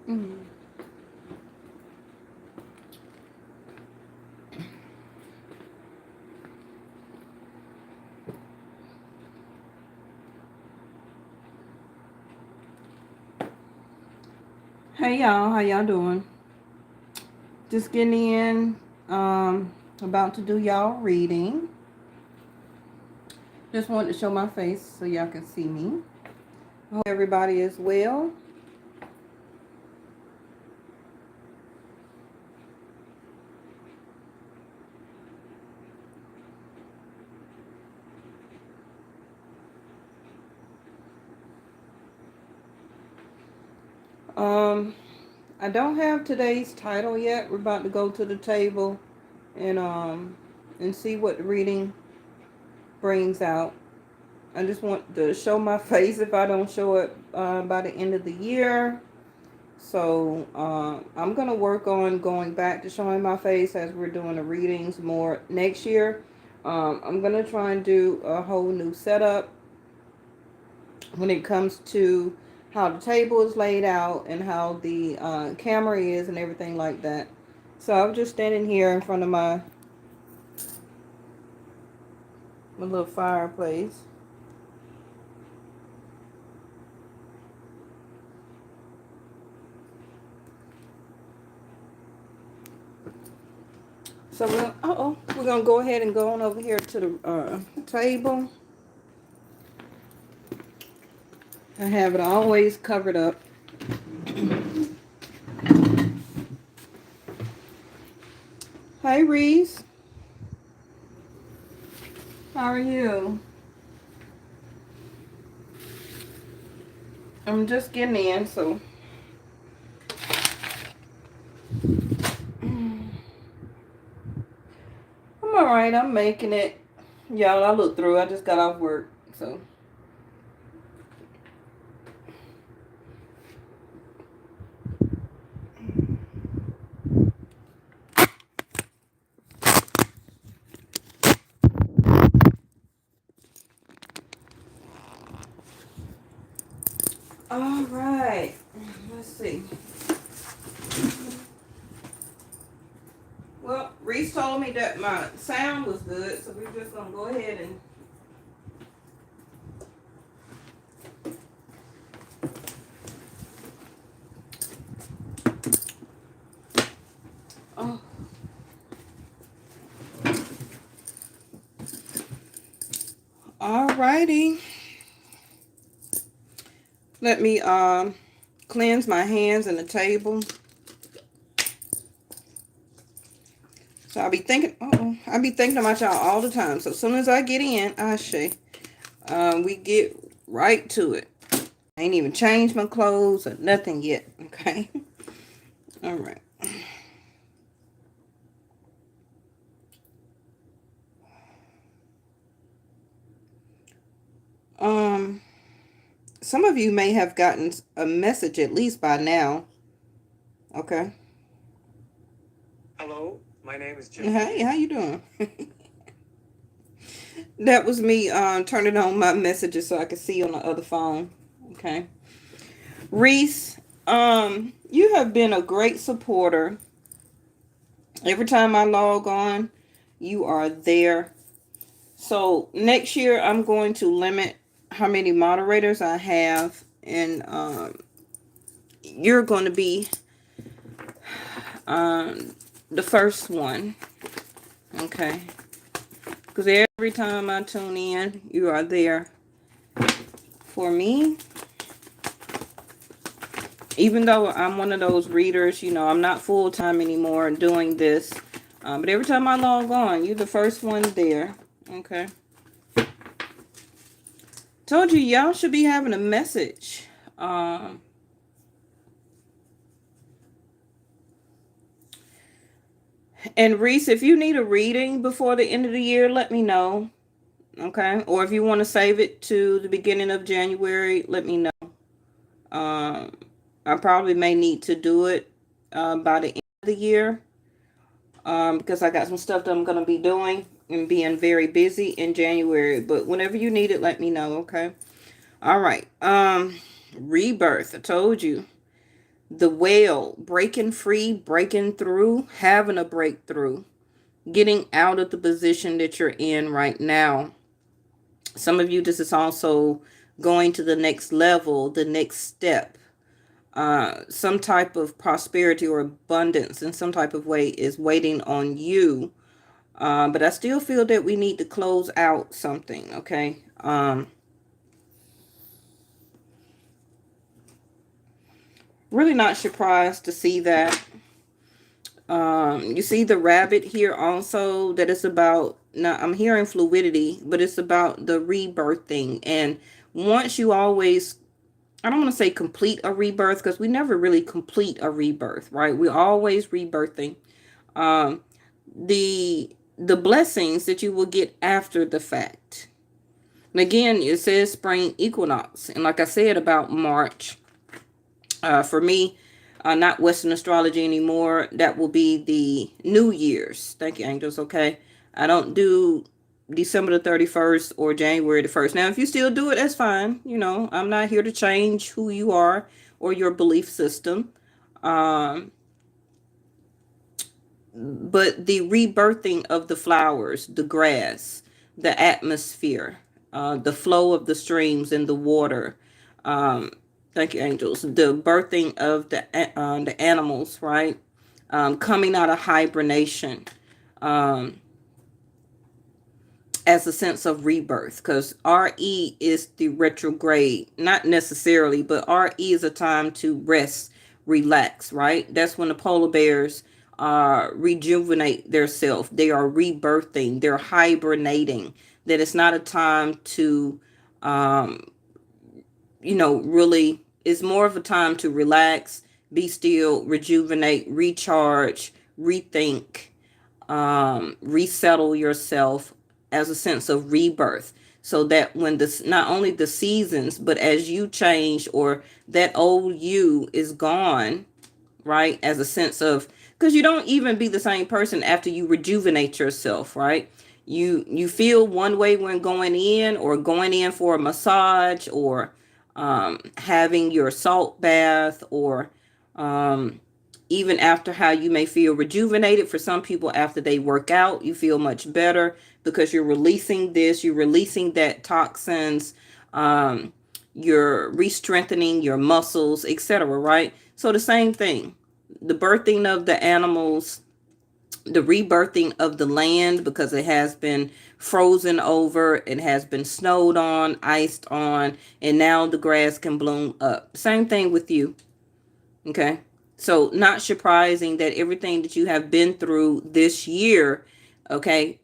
Mm. Hey y'all, how y'all doing? Just getting in. About to do y'all reading. Just wanted to show my face so y'all can see me. Hope everybody is well. I don't have today's title yet. We're about to go to the table and see what the reading brings out. I just want to show my face if I don't show it by the end of the year. So I'm going to work on going back to showing my face as we're doing the readings more next year. I'm going to try and do a whole new setup when it comes to how the table is laid out and how the camera is and everything like that. So I'm just standing here in front of my little fireplace. So we're gonna go ahead and go on over here to the table. I have it always covered up. Hi Reese, how are you? I'm just getting in, so I'm alright. I'm making it. Y'all, I looked through. I just got off work, so. All right, let's see. Well, Reese told me that my sound was good, so we're just gonna go ahead and. Oh. All righty. Let me cleanse my hands and the table. So I'll be thinking, I'll be thinking about y'all all the time. So as soon as I get in, we get right to it. I ain't even changed my clothes or nothing yet. Okay. All right. Some of you may have gotten a message at least by now. Okay. Hello, my name is Jim. Hey, how you doing? That was me turning on my messages so I could see on the other phone. Okay. Reese, you have been a great supporter. Every time I log on, you are there. So next year I'm going to limit how many moderators I have, and you're going to be the first one. Okay. Because every time I tune in, you are there for me. Even though I'm one of those readers, you know, I'm not full-time anymore doing this. But every time I log on, you're the first one there. Okay. Told you, y'all should be having a message. And Reese, if you need a reading before the end of the year, let me know. Okay. Or if you want to save it to the beginning of January, let me know. I probably may need to do it by the end of the year because I got some stuff that I'm going to be doing and being very busy in January. But whenever you need it, let me know, okay? All right. Rebirth. I told you. The whale, breaking free, breaking through, having a breakthrough, getting out of the position that you're in right now. Some of you, this is also going to the next level, the next step. Some type of prosperity or abundance in some type of way is waiting on you. But I still feel that we need to close out something, okay? Really not surprised to see that. You see the rabbit here also, that it's about, now I'm hearing fluidity, but it's about the rebirthing. And once you always, I don't want to say complete a rebirth, because we never really complete a rebirth, right? We're always rebirthing. Um, the blessings that you will get after the fact. And again, it says spring equinox. And like I said about March, for me, not Western astrology anymore. That will be the New Year's. Thank you, angels. Okay. I don't do December the 31st or January the 1st. Now, if you still do it, that's fine. You know, I'm not here to change who you are or your belief system. But the rebirthing of the flowers, the grass, the atmosphere, the flow of the streams and the water. Thank you, angels. The birthing of the animals, right? Coming out of hibernation, as a sense of rebirth, because RE is the retrograde, not necessarily, but RE is a time to rest, relax, right? That's when the polar bears rejuvenate their self. They are rebirthing, they're hibernating. That it's not a time to, really, it's more of a time to relax, be still, rejuvenate, recharge, rethink, resettle yourself, as a sense of rebirth, so that when this, not only the seasons, but as you change or that old you is gone, right? As a sense of, because you don't even be the same person after you rejuvenate yourself, right? You feel one way when going in for a massage, or having your salt bath, or even after how you may feel rejuvenated. For some people, after they work out, you feel much better because you're releasing this, you're releasing that toxins, you're re-strengthening your muscles, etc., right? So the same thing, the birthing of the animals, the rebirthing of the land, because it has been frozen over, it has been snowed on, iced on, and now the grass can bloom up. Same thing with you, okay? So not surprising that everything that you have been through this year, okay,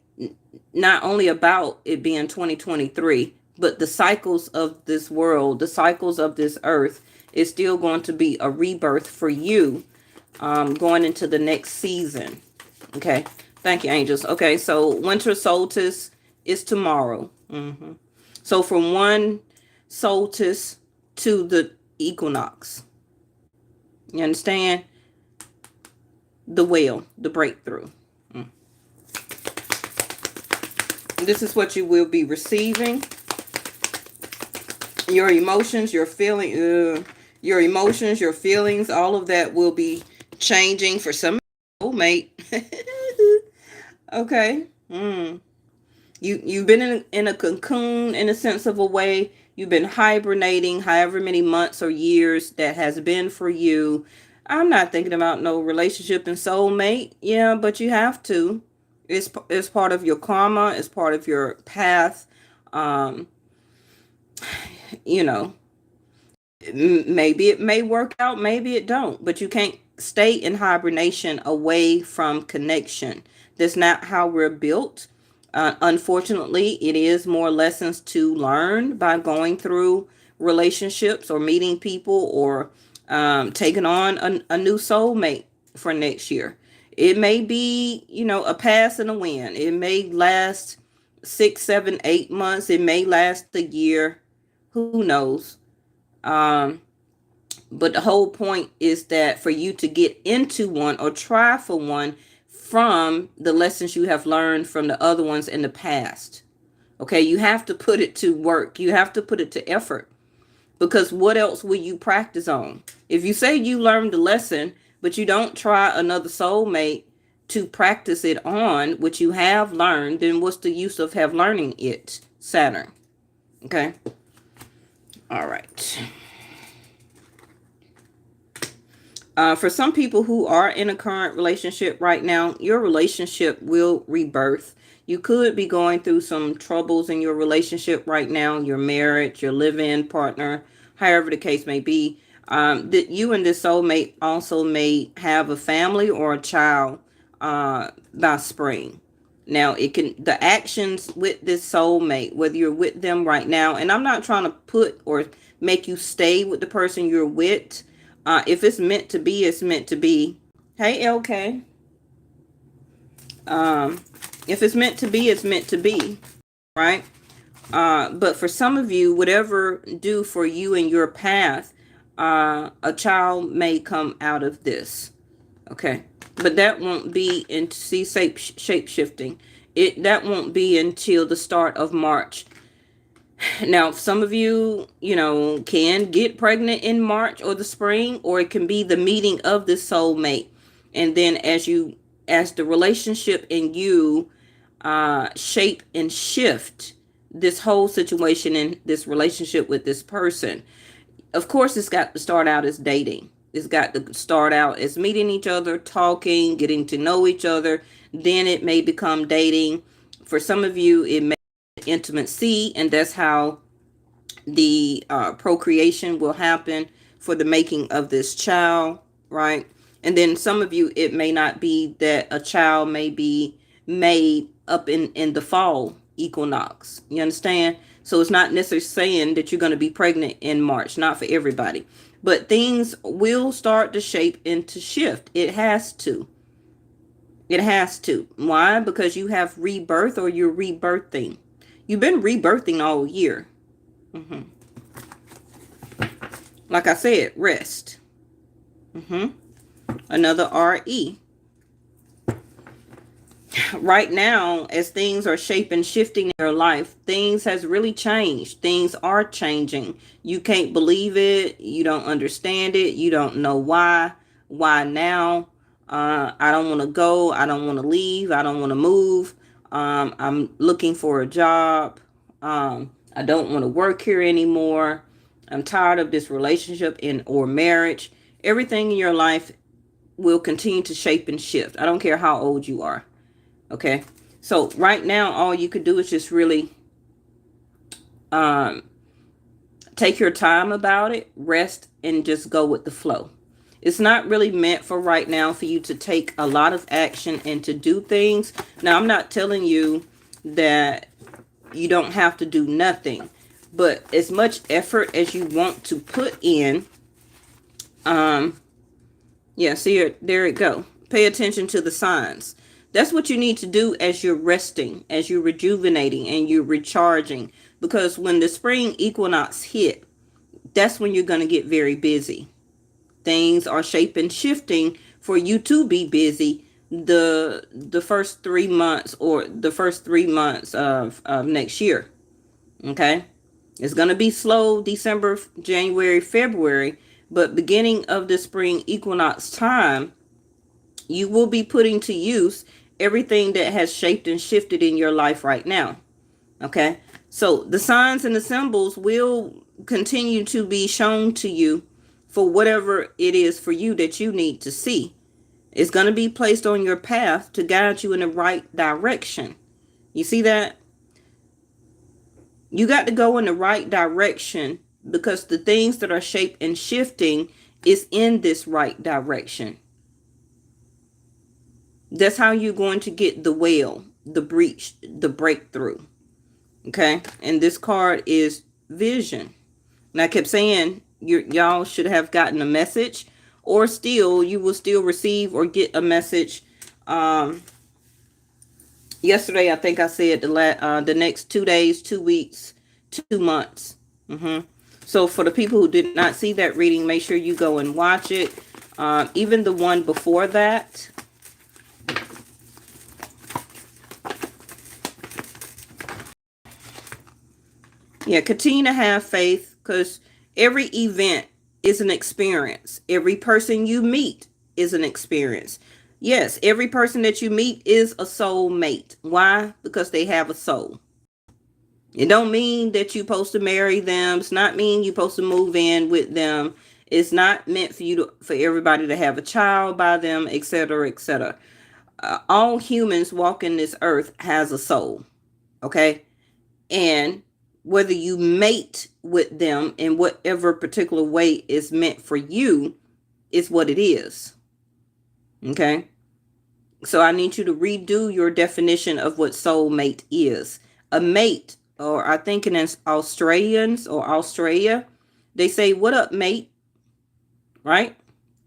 not only about it being 2023, but the cycles of this world, the cycles of this earth, is still going to be a rebirth for you, going into the next season. Okay. Thank you, angels. Okay. So winter solstice is tomorrow. So from one solstice to the equinox, you understand? The whale, the breakthrough. This is what you will be receiving. Your emotions, your feelings, your feelings, all of that will be changing for some soulmate. Okay. You've been in a cocoon, in a sense of a way. You've been hibernating however many months or years that has been for you. I'm not thinking about no relationship and soulmate. Yeah, but you have to. It's part of your karma. It's part of your path. Maybe it may work out, maybe it don't. But you can't stay in hibernation away from connection. That's not how we're built. Unfortunately, it is more lessons to learn by going through relationships or meeting people, or taking on a new soulmate for next year. It may be, a pass and a win. It may last 6, 7, 8 months. It may last a year. Who knows? But the whole point is that for you to get into one or try for one from the lessons you have learned from the other ones in the past. Okay, you have to put it to work. You have to put it to effort. Because what else will you practice on? If you say you learned the lesson, but you don't try another soulmate to practice it on, which you have learned, then what's the use of have learning it, Saturn? Okay. All right. For some people who are in a current relationship right now, your relationship will rebirth. You could be going through some troubles in your relationship right now, your marriage, your live-in partner, however the case may be. That you and this soulmate also may have a family or a child by spring. Now, the actions with this soulmate, whether you're with them right now, and I'm not trying to put or make you stay with the person you're with. If it's meant to be, it's meant to be. Hey, LK. If it's meant to be, it's meant to be, right? But for some of you, whatever due for you in your path, a child may come out of this. Okay. But that won't be in shape shifting. That won't be until the start of March. Now, some of you, can get pregnant in March or the spring, or it can be the meeting of the soulmate. And then as the relationship and you shape and shift this whole situation in this relationship with this person, of course, it's got to start out as dating. It's got to start out as meeting each other, talking, getting to know each other. Then it may become dating. For some of you, it may be intimacy, and that's how the procreation will happen for the making of this child, right? And then some of you, it may not be that a child may be made up in the fall equinox. You understand? So it's not necessarily saying that you're going to be pregnant in March. Not for everybody. But things will start to shape and to shift. It has to. It has to. Why? Because you have rebirth, or you're rebirthing. You've been rebirthing all year. Like I said, rest. Another RE. Right now, as things are shaping, shifting in your life, things has really changed. Things are changing. You can't believe it. You don't understand it. You don't know why. Why now? I don't want to go. I don't want to leave. I don't want to move. I'm looking for a job. I don't want to work here anymore. I'm tired of this relationship or marriage. Everything in your life will continue to shape and shift. I don't care how old you are. Okay. So right now, all you could do is just really take your time about it, rest, and just go with the flow. It's not really meant for right now for you to take a lot of action and to do things. Now, I'm not telling you that you don't have to do nothing, but as much effort as you want to put in, yeah, see, there it go. Pay attention to the signs. That's what you need to do as you're resting, as you're rejuvenating and you're recharging. Because when the spring equinox hit, that's when you're going to get very busy. Things are shaping, shifting for you to be busy the first 3 months or the first 3 months of next year. Okay. It's going to be slow December, January, February, but beginning of the spring equinox time, you will be putting to use everything that has shaped and shifted in your life right now. Okay. So the signs and the symbols will continue to be shown to you for whatever it is for you that you need to see. It's going to be placed on your path to guide you in the right direction. You see that? You got to go in the right direction because the things that are shaped and shifting is in this right direction. That's how you're going to get the whale, the breach, the breakthrough. Okay. And this card is vision. And I kept saying y'all should have gotten a message, or still you will still receive or get a message. Yesterday, I think I said the next 2 days, 2 weeks, 2 months. So for the people who did not see that reading, make sure you go and watch it. Even the one before that. Yeah, continue to have faith because Every event is an experience. Every person you meet is an experience. Yes, every person that you meet is a soul mate. Why? Because they have a soul. It don't mean that you're supposed to marry them. It's not mean you're supposed to move in with them. It's not meant for you to, for everybody to have a child by them, etc., etc. All humans walking this earth has a soul. Okay, and whether you mate with them in whatever particular way is meant for you is what it is. Okay, so I need you to redo your definition of what soulmate is. A mate, or I think in Australians or Australia, they say, "What up, mate?" Right?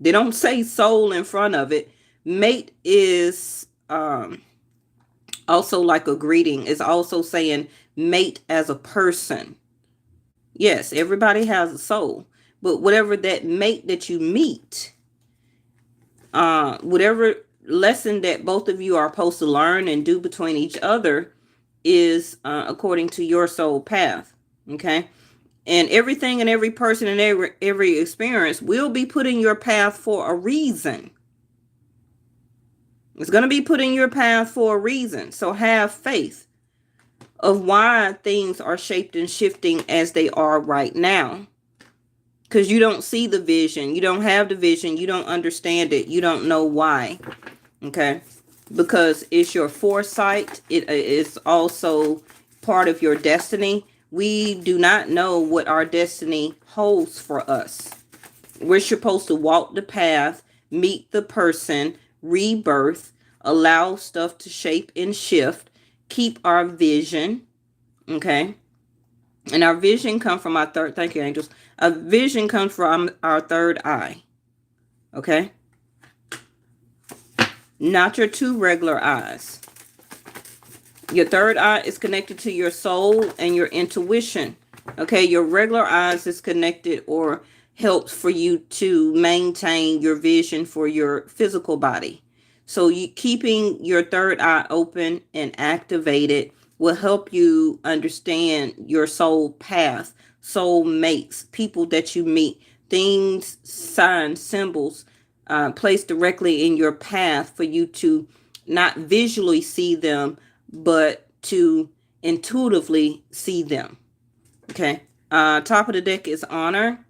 They don't say soul in front of it. Mate is also like a greeting. It's also saying mate as a person. Yes, everybody has a soul, but whatever that mate that you meet, whatever lesson that both of you are supposed to learn and do between each other is according to your soul path. Okay, and everything and every person and every experience will be put in your path for a reason. It's going to be put in your path for a reason. So have faith of why things are shaped and shifting as they are right now. Because you don't see the vision. You don't have the vision. You don't understand it. You don't know why. Okay? Because it's your foresight. It is also part of your destiny. We do not know what our destiny holds for us. We're supposed to walk the path, meet the person, rebirth, allow stuff to shape and shift, keep our vision. Okay? And our vision comes from our third, thank you, angels. Our vision comes from our third eye. Okay? Not your two regular eyes. Your third eye is connected to your soul and your intuition. Okay? Your regular eyes is connected or helps for you to maintain your vision for your physical body. So you keeping your third eye open and activated will help you understand your soul path, soul mates, people that you meet, things, signs, symbols placed directly in your path for you to not visually see them, but to intuitively see them. Okay. Top of the deck is honor.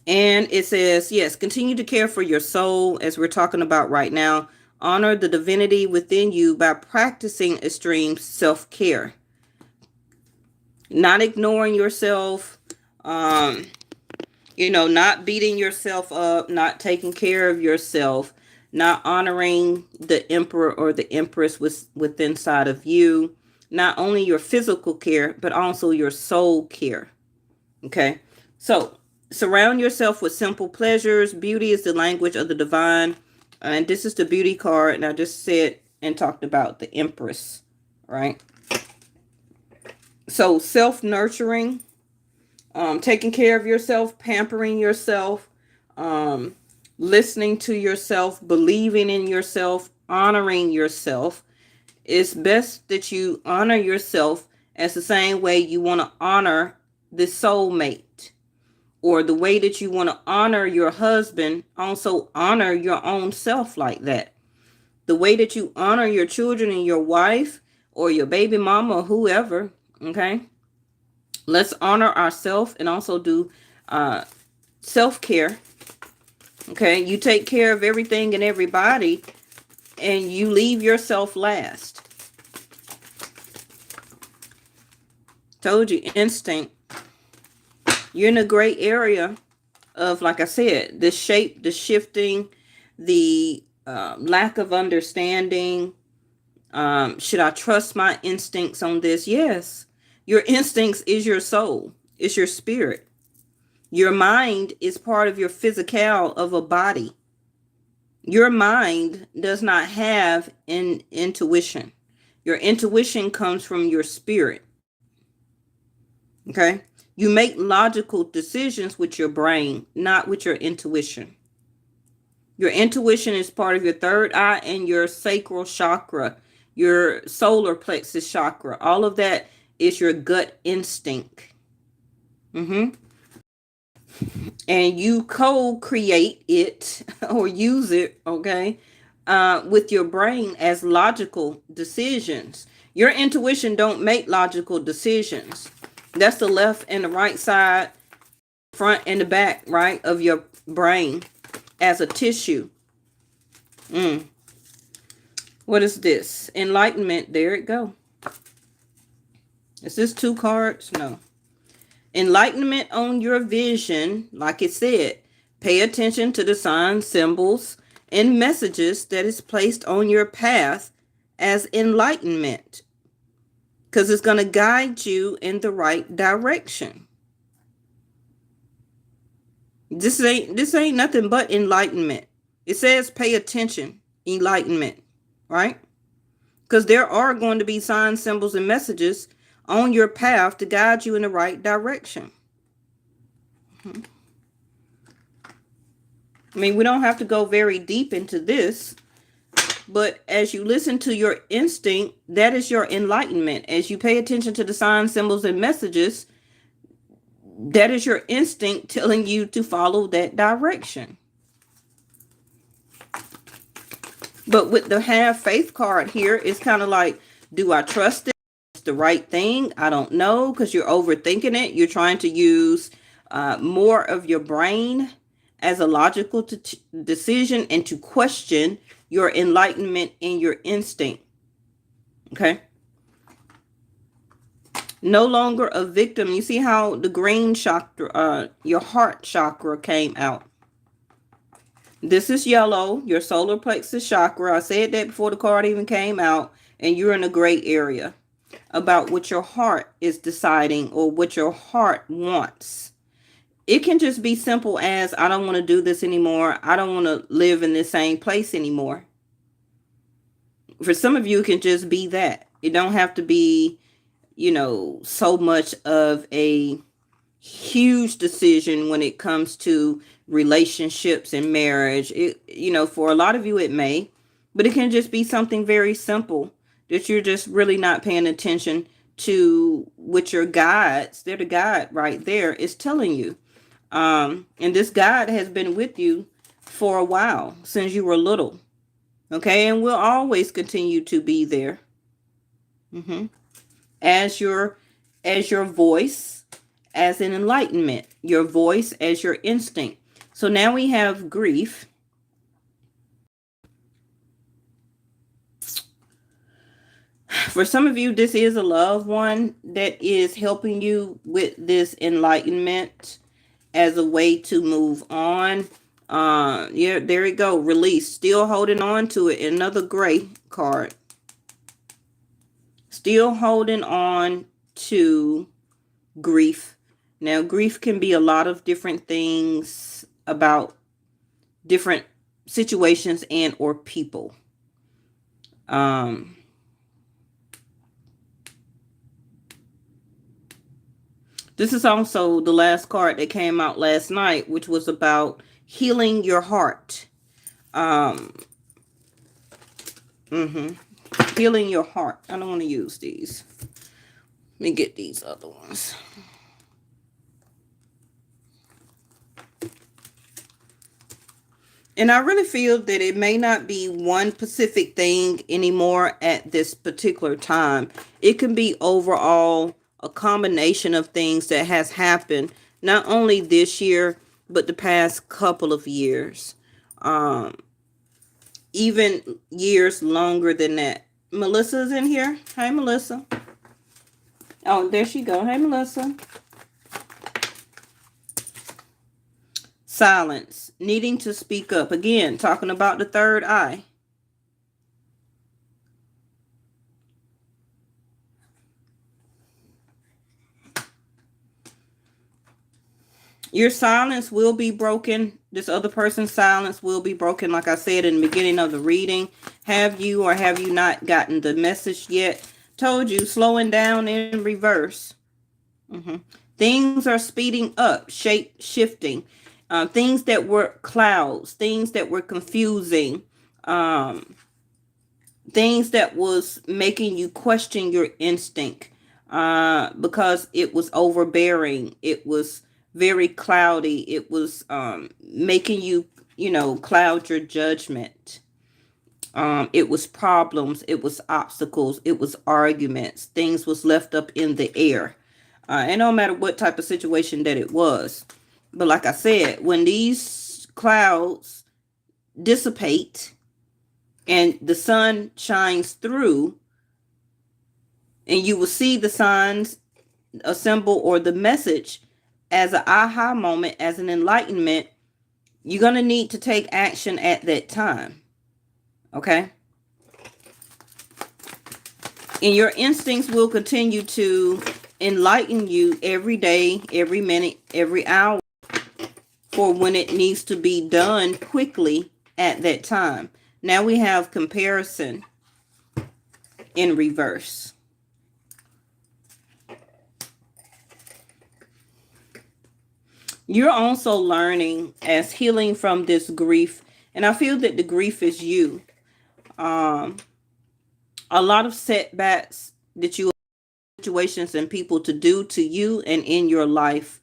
And it says, yes, continue to care for your soul, as we're talking about right now. Honor the divinity within you by practicing extreme self-care. Not ignoring yourself, not beating yourself up, not taking care of yourself, not honoring the emperor or the empress within inside of you. Not only your physical care, but also your soul care. Okay, so surround yourself with simple pleasures. Beauty is the language of the divine. And this is the beauty card. And I just said and talked about the Empress, right? So self-nurturing, taking care of yourself, pampering yourself, listening to yourself, believing in yourself, honoring yourself. It's best that you honor yourself as the same way you want to honor the soulmate. Or the way that you want to honor your husband, also honor your own self like that. The way that you honor your children and your wife or your baby mama or whoever, okay? Let's honor ourselves and also do self-care, okay? You take care of everything and everybody and you leave yourself last. Told you, instinct. You're in a gray area of, like I said, the shape, the shifting, the lack of understanding. Should I trust my instincts on this? Yes. Your instincts is your soul. It's your spirit. Your mind is part of your physical of a body. Your mind does not have an intuition. Your intuition comes from your spirit. Okay? You make logical decisions with your brain, not with your intuition. Your intuition is part of your third eye and your sacral chakra, your solar plexus chakra. All of that is your gut instinct. And you co-create it or use it, okay, with your brain as logical decisions. Your intuition don't make logical decisions. That's the left and the right side, front and the back, right, of your brain as a tissue. What is this? Enlightenment. There it go. Is this 2 cards? No. Enlightenment on your vision, like it said. Pay attention to the signs, symbols, and messages that is placed on your path as enlightenment. Because it's going to guide you in the right direction. This ain't nothing but enlightenment. It says pay attention, enlightenment, right? Because there are going to be signs, symbols, and messages on your path to guide you in the right direction. I mean, we don't have to go very deep into this, but as you listen to your instinct, that is your enlightenment. As you pay attention to the signs, symbols, and messages, that is your instinct telling you to follow that direction. But with the have faith card here, it's kind of like, do I trust it? It's the right thing? I don't know, because you're overthinking it. You're trying to use more of your brain as a logical decision and to question your enlightenment and your instinct. Okay. No longer a victim. You see how the green chakra, your heart chakra came out. This is yellow, your solar plexus chakra. I said that before the card even came out. And you're in a gray area about what your heart is deciding or what your heart wants. It can just be simple as, I don't want to do this anymore. I don't want to live in this same place anymore. For some of you, it can just be that. It don't have to be, you know, so much of a huge decision when it comes to relationships and marriage. It, you know, for a lot of you, it may, but it can just be something very simple that you're just really not paying attention to what your guides, they're the guide right there, is telling you. And this guide has been with you for a while, since you were little. Okay, and will always continue to be there. As your voice, as an enlightenment, your voice as your instinct. So now we have grief. For some of you, this is a loved one that is helping you with this enlightenment as a way to move on. Yeah, there we go. Release. Still holding on to it. Another gray card. Still holding on to grief. Now, grief can be a lot of different things about different situations and or people. This is also the last card that came out last night, which was about healing your heart. Healing your heart. I don't want to use these. Let me get these other ones. And I really feel that it may not be one specific thing anymore at this particular time. It can be overall a combination of things that has happened, not only this year, but the past couple of years. Even years longer than that. Melissa's in here. Hi, Melissa. Oh, there she go. Hey, Melissa. Silence. Needing to speak up. Again, talking about the third eye. Your silence will be broken. This other person's silence will be broken. Like I said in the beginning of the reading. Have you or have you not gotten the message yet? Told you, slowing down in reverse. Things are speeding up, shape shifting. Things that were clouds, things that were confusing, things that was making you question your instinct. because it was overbearing. It was very cloudy. It was making you, cloud your judgment. It was problems. It was obstacles. It was arguments. Things was left up in the air. And no matter what type of situation that it was. But like I said, when these clouds dissipate and the sun shines through, and you will see the signs, a symbol, or the message as an aha moment, as an enlightenment, you're going to need to take action at that time. Okay? And your instincts will continue to enlighten you every day, every minute, every hour, for when it needs to be done quickly at that time. Now we have comparison in reverse. You're also learning as healing from this grief. And I feel that the grief is you. A lot of setbacks that you, situations and people to do to you and in your life.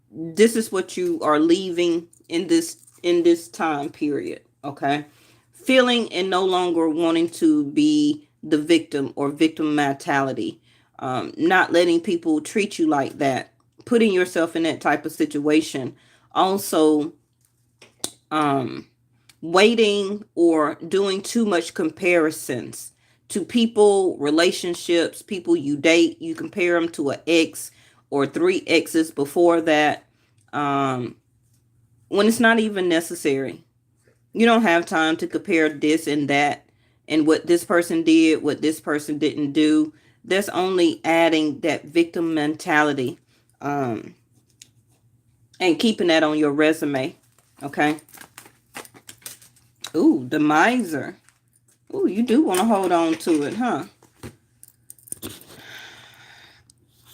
This is what you are leaving in this time period. Okay. Feeling and no longer wanting to be the victim or victim mentality. Not letting people treat you like that. Putting yourself in that type of situation. Also, waiting or doing too much comparisons to people, relationships, people you date. You compare them to an ex or 3 exes before that, when it's not even necessary. You don't have time to compare this and that and what this person did, what this person didn't do. That's only adding that victim mentality, and keeping that on your resume. Okay. Ooh, the miser. Ooh, you do want to hold on to it, huh?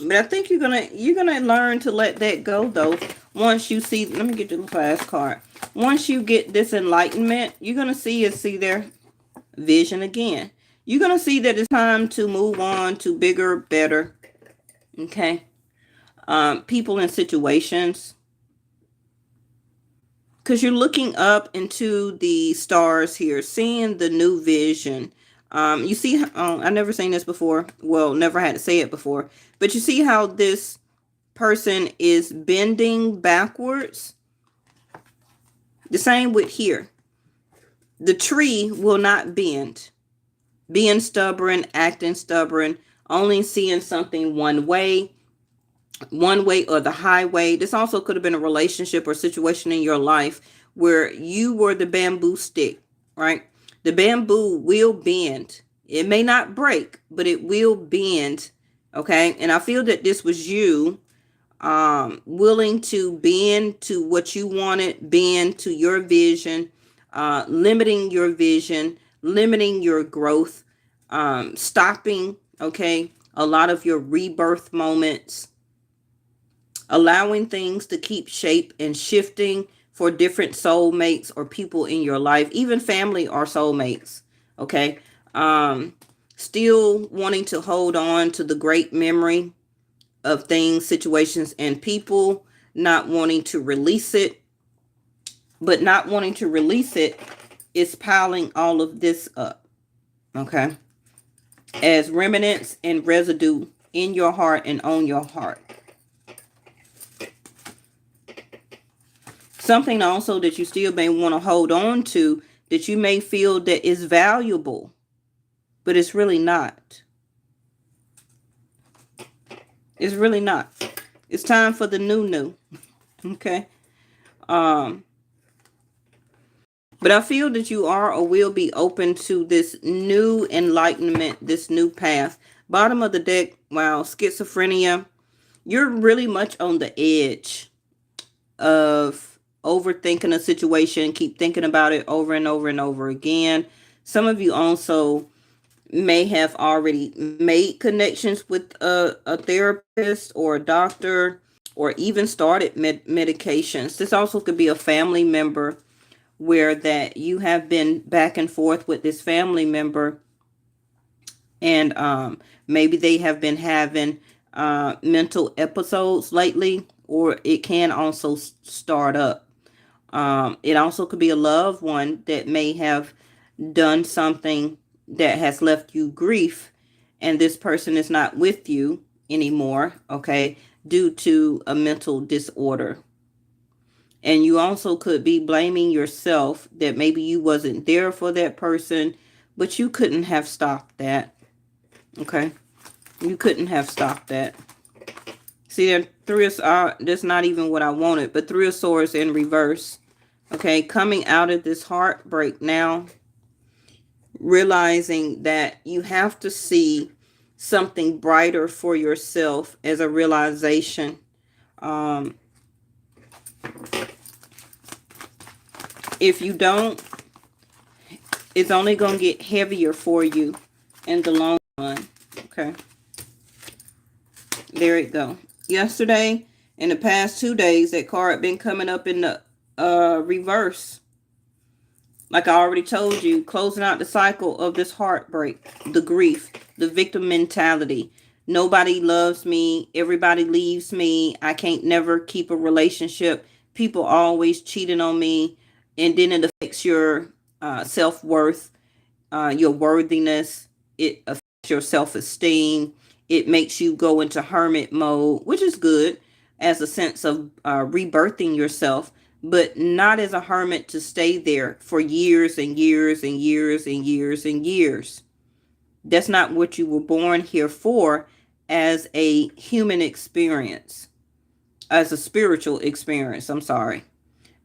But I think you're gonna learn to let that go, though. Once you see, let me get the last card. Once you get this enlightenment, you're gonna see their vision again. You're gonna see that it's time to move on to bigger, better. Okay. People and situations. Because you're looking up into the stars here, seeing the new vision. You see, I've never seen this before. Well, never had to say it before. But you see how this person is bending backwards? The same with here. The tree will not bend. Being stubborn, acting stubborn, only seeing something one way or the highway. This also could have been a relationship or situation in your life where you were the bamboo stick, right? The bamboo will bend. It may not break, but it will bend. Okay. And I feel that this was you, willing to bend to what you wanted, bend to your vision, limiting your vision, limiting your growth, stopping, okay, a lot of your rebirth moments, allowing things to keep shape and shifting for different soulmates or people in your life, even family or soulmates. Okay. Still wanting to hold on to the great memory of things, situations, and people, not wanting to release it. But not wanting to release it is piling all of this up. Okay. As remnants and residue in your heart and on your heart. Something also that you still may want to hold on to, that you may feel that is valuable, but it's really not. It's really not. It's time for the new. Okay. But I feel that you are or will be open to this new enlightenment, this new path. Bottom of the deck, wow, schizophrenia. You're really much on the edge of overthinking a situation, keep thinking about it over and over and over again. Some of you also may have already made connections with a therapist or a doctor, or even started medications. This also could be a family member where that you have been back and forth with this family member, And maybe they have been having mental episodes lately, or it can also start up. It also could be a loved one that may have done something that has left you grief, and this person is not with you anymore, okay, due to a mental disorder. And you also could be blaming yourself that maybe you wasn't there for that person, but you couldn't have stopped that, okay? You couldn't have stopped that. See, there three of that's not even what I wanted, but Three of Swords in reverse. Okay, coming out of this heartbreak now, realizing that you have to see something brighter for yourself as a realization. If you don't, it's only going to get heavier for you in the long run. Okay. There it go. Yesterday, in the past 2 days, that card been coming up in the reverse. Like I already told you, closing out the cycle of this heartbreak, the grief, the victim mentality. Nobody loves me. Everybody leaves me. I can't never keep a relationship. People always cheating on me. And then it affects your self-worth, your worthiness. It affects your self-esteem. It makes you go into hermit mode, which is good as a sense of rebirthing yourself, but not as a hermit to stay there for years and years and years and years and years. That's not what you were born here for as a human experience, as a spiritual experience. I'm sorry.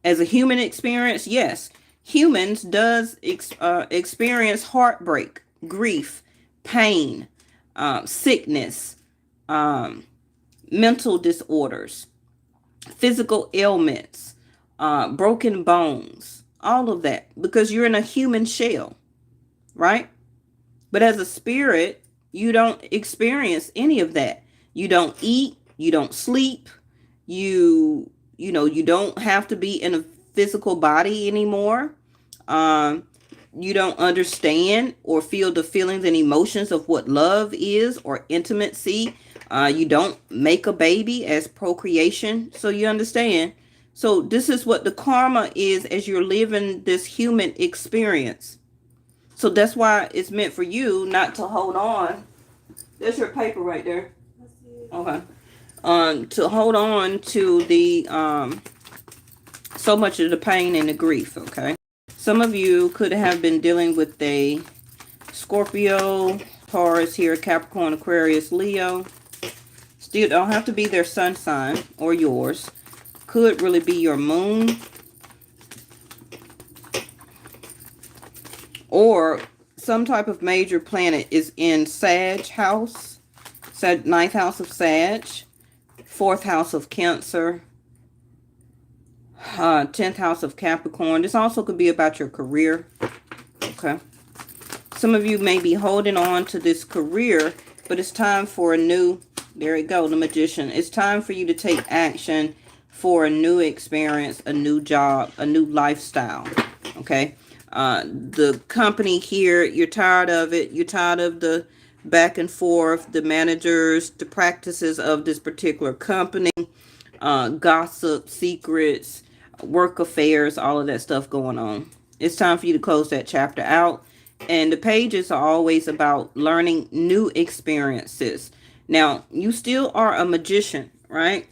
As a human experience, yes, humans does experience heartbreak, grief, pain, sickness, mental disorders, physical ailments, broken bones, all of that, because you're in a human shell, right? But as a spirit, you don't experience any of that. You don't eat, you don't sleep, you don't have to be in a physical body anymore. You don't understand or feel the feelings and emotions of what love is or intimacy. You don't make a baby as procreation. So you understand. So this is what the karma is as you're living this human experience. So that's why it's meant for you not to hold on. There's your paper right there. Okay. To hold on to the so much of the pain and the grief, okay? Some of you could have been dealing with a Scorpio, Taurus here, Capricorn, Aquarius, Leo. Still don't have to be their sun sign or yours. Could really be your moon. Or some type of major planet is in Sag house. Ninth house of Sag. 4th house of Cancer. 10th house of Capricorn. This also could be about your career. Okay. Some of you may be holding on to this career, but it's time for a new, there you go, the Magician. It's time for you to take action for a new experience, a new job, a new lifestyle. Okay. The company here, you're tired of it. You're tired of the back and forth, the managers, the practices of this particular company, gossip, secrets, work affairs, all of that stuff going on. It's time for you to close that chapter out. And the pages are always about learning new experiences. Now, you still are a magician, right?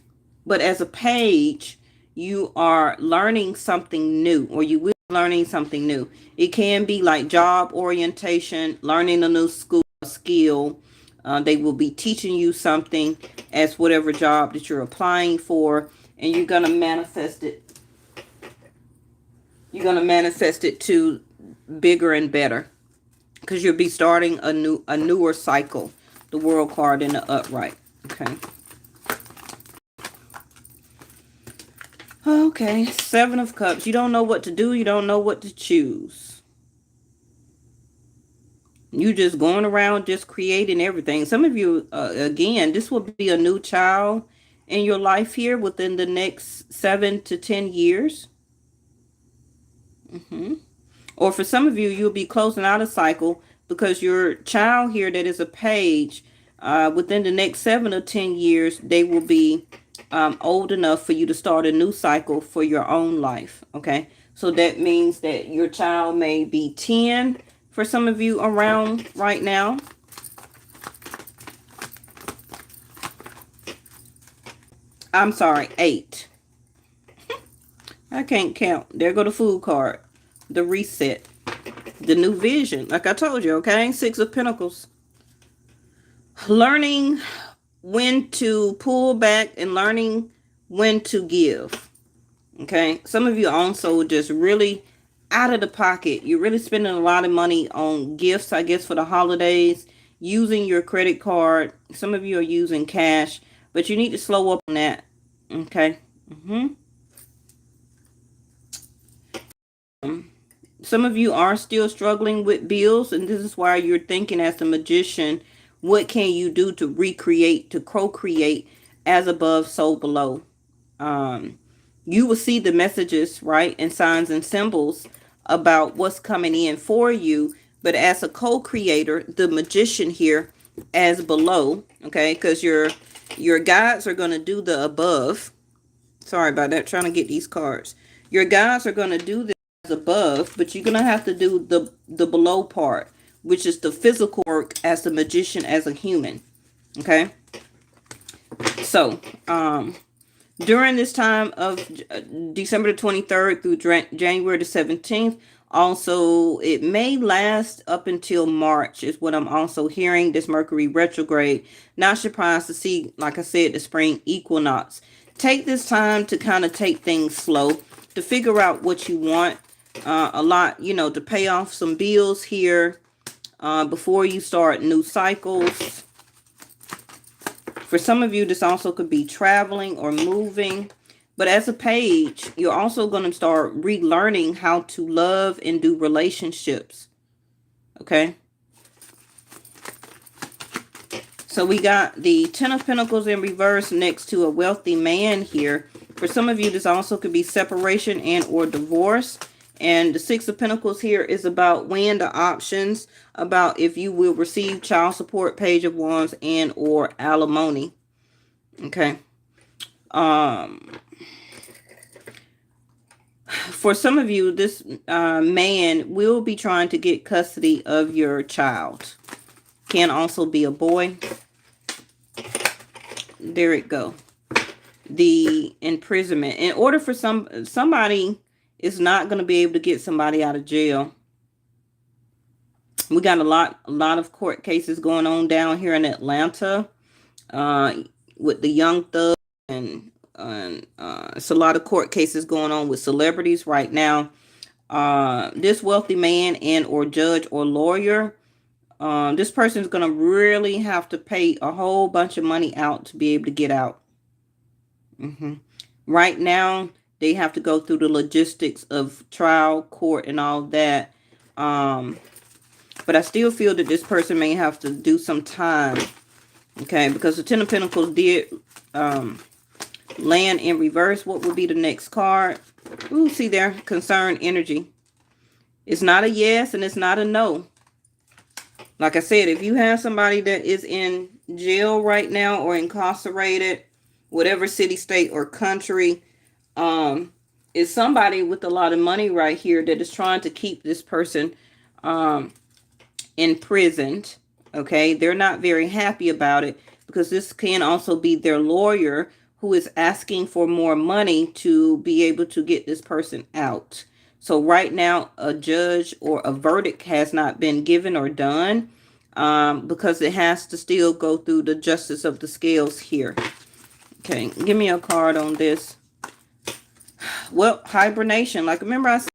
But as a page, you are learning something new, or you will be learning something new. It can be like job orientation, learning a new skill. They will be teaching you something as whatever job that you're applying for, and you're going to manifest it. You're going to manifest it to bigger and better, because you'll be starting a newer cycle. The World card in the upright. Okay. Okay, 7 of Cups. You don't know what to do. You don't know what to choose. You just going around just creating everything. Some of you, again, this will be a new child in your life here within the next 7 to 10 years. Or for some of you, you'll be closing out a cycle, because your child here that is a page, within the next 7 or 10 years, they will be old enough for you to start a new cycle for your own life. Okay, so that means that your child may be 10 for some of you around right now. I'm sorry, 8. I can't count. There go the food card. The reset. The new vision. Like I told you, okay? 6 of Pentacles. Learning when to pull back and learning when to give. Okay? Some of you also just really out of the pocket. You're really spending a lot of money on gifts, I guess, for the holidays. Using your credit card. Some of you are using cash. But you need to slow up on that. Okay? Some of you are still struggling with bills, and this is why you're thinking as the magician, what can you do to recreate, to co-create, as above, so below. You will see the messages, right, and signs and symbols about what's coming in for you, but as a co-creator, the magician here as below, okay, because your guides are going to do the above. Sorry about that, trying to get these cards. Your guides are going to do this above, but you're gonna have to do the below part, which is the physical work as a magician, as a human. Okay, so during this time of December the 23rd through January the 17th, also it may last up until March, is what I'm also hearing, this Mercury retrograde. Not surprised to see, like I said, the spring equinox. Take this time to kind of take things slow, to figure out what you want. A lot, you know, to pay off some bills here before you start new cycles. For some of you, this also could be traveling or moving. But as a page, you're also going to start relearning how to love and do relationships. Okay. So we got the 10 of Pentacles in reverse next to a wealthy man here. For some of you, this also could be separation and or divorce. And the 6 of Pentacles here is about weighing the options, about if you will receive child support, Page of Wands, and or alimony. Okay. For some of you, this man will be trying to get custody of your child. Can also be a boy. There it go. The imprisonment. In order for somebody is not going to be able to get somebody out of jail. We got a lot of court cases going on down here in Atlanta with the Young Thug, and it's a lot of court cases going on with celebrities right now. This wealthy man and or judge or lawyer, this person is going to really have to pay a whole bunch of money out to be able to get out. Right now, they have to go through the logistics of trial, court, and all that. But I still feel that this person may have to do some time. Okay, because the 10 of Pentacles did land in reverse. What would be the next card? Ooh, see there, concern energy. It's not a yes and it's not a no. Like I said, if you have somebody that is in jail right now or incarcerated, whatever city, state, or country, is somebody with a lot of money right here that is trying to keep this person imprisoned. Okay, they're not very happy about it, because this can also be their lawyer who is asking for more money to be able to get this person out. So right now, a judge or a verdict has not been given or done, because it has to still go through the justice of the scales here. Okay, give me a card on this. Well, hibernation. Like, remember I said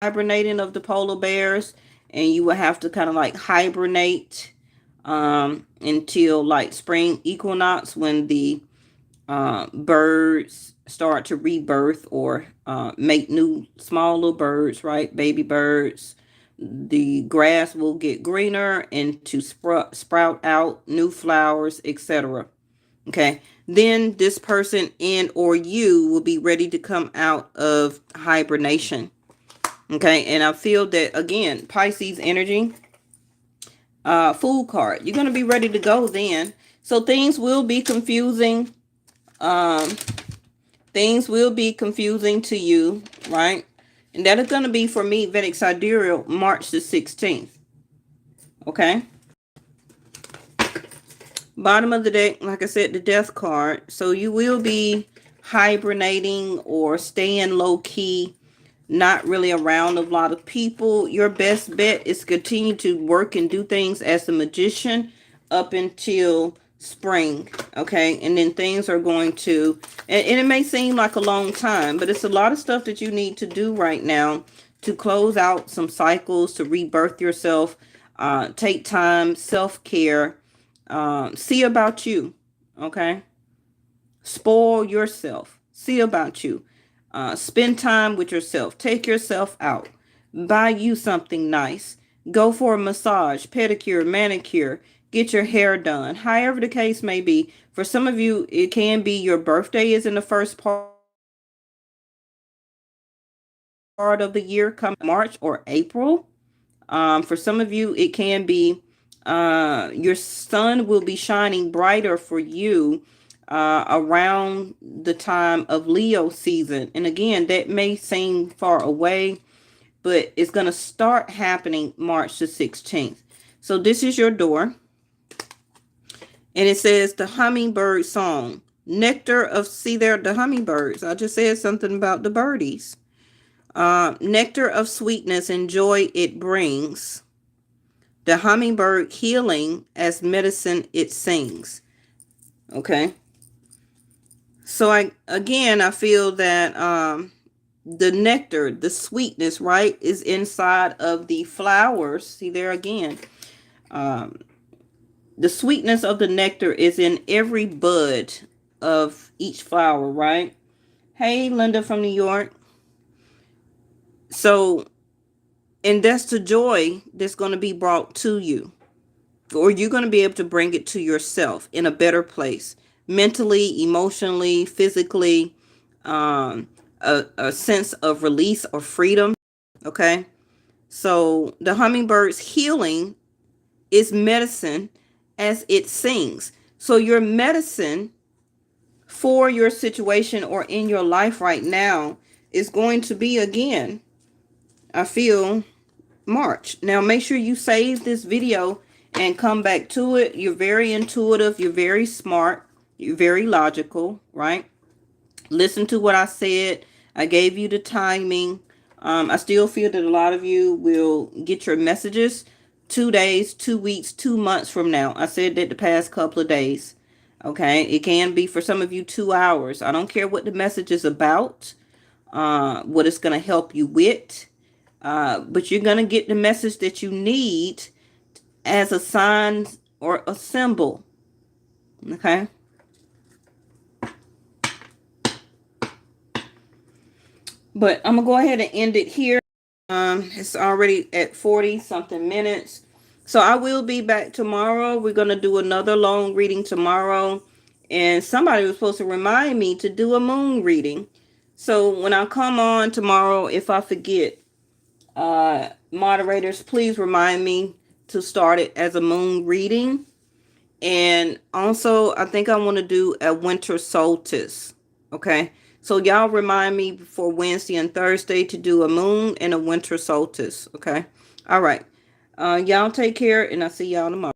hibernating of the polar bears, and you will have to kind of like hibernate until like spring equinox, when the birds start to rebirth or make new small little birds, right? Baby birds. The grass will get greener and to sprout out new flowers, etc. Okay, then this person and or you will be ready to come out of hibernation. Okay, and I feel that, again, Pisces energy, Food card. You're going to be ready to go then. So things will be confusing. Um, things will be confusing to you, right? And that is going to be for me, Vedic Sidereal, March the 16th. Okay. Bottom of the deck, like I said, the death card. So you will be hibernating or staying low key, not really around a lot of people. Your best bet is continue to work and do things as a magician up until spring. Okay. And then things are going to, and it may seem like a long time, but it's a lot of stuff that you need to do right now to close out some cycles, to rebirth yourself, take time, self-care. See about you, okay? Spoil yourself. See about you. Spend time with yourself. Take yourself out. Buy you something nice. Go for a massage, pedicure, manicure. Get your hair done. However the case may be. For some of you, it can be your birthday is in the first part of the year, come March or April. For some of you, it can be your sun will be shining brighter for you around the time of Leo season. And again, that may seem far away, but it's going to start happening March the 16th. So this is your door. And it says the hummingbird song. Nectar of, see there, the hummingbirds. I just said something about the birdies. Nectar of sweetness and joy it brings. The hummingbird healing as medicine it sings. Okay. So I feel that the nectar, the sweetness, right, is inside of the flowers. See there again. The sweetness of the nectar is in every bud of each flower, right? Hey, Linda from New York. So, and that's the joy that's going to be brought to you. Or you're going to be able to bring it to yourself in a better place. Mentally, emotionally, physically. A sense of release or freedom. Okay. So the hummingbird's healing is medicine as it sings. So your medicine for your situation or in your life right now is going to be, again, I feel, March. Now make sure you save this video and come back to it. You're very intuitive. You're very smart. You're very logical, right? Listen to what I said. I gave you the timing. I still feel that a lot of you will get your messages 2 days, 2 weeks, 2 months from now. I said that the past couple of days. Okay. It can be for some of you 2 hours. I don't care what the message is about, what it's going to help you with. But you're going to get the message that you need as a sign or a symbol. Okay. But I'm going to go ahead and end it here. It's already at 40 something minutes. So I will be back tomorrow. We're going to do another long reading tomorrow. And somebody was supposed to remind me to do a moon reading. So when I come on tomorrow, if I forget, moderators, please remind me to start it as a moon reading. And also, I think I want to do a winter solstice. Okay. So y'all remind me for Wednesday and Thursday to do a moon and a winter solstice. Okay. All right. Y'all take care, and I'll see y'all tomorrow.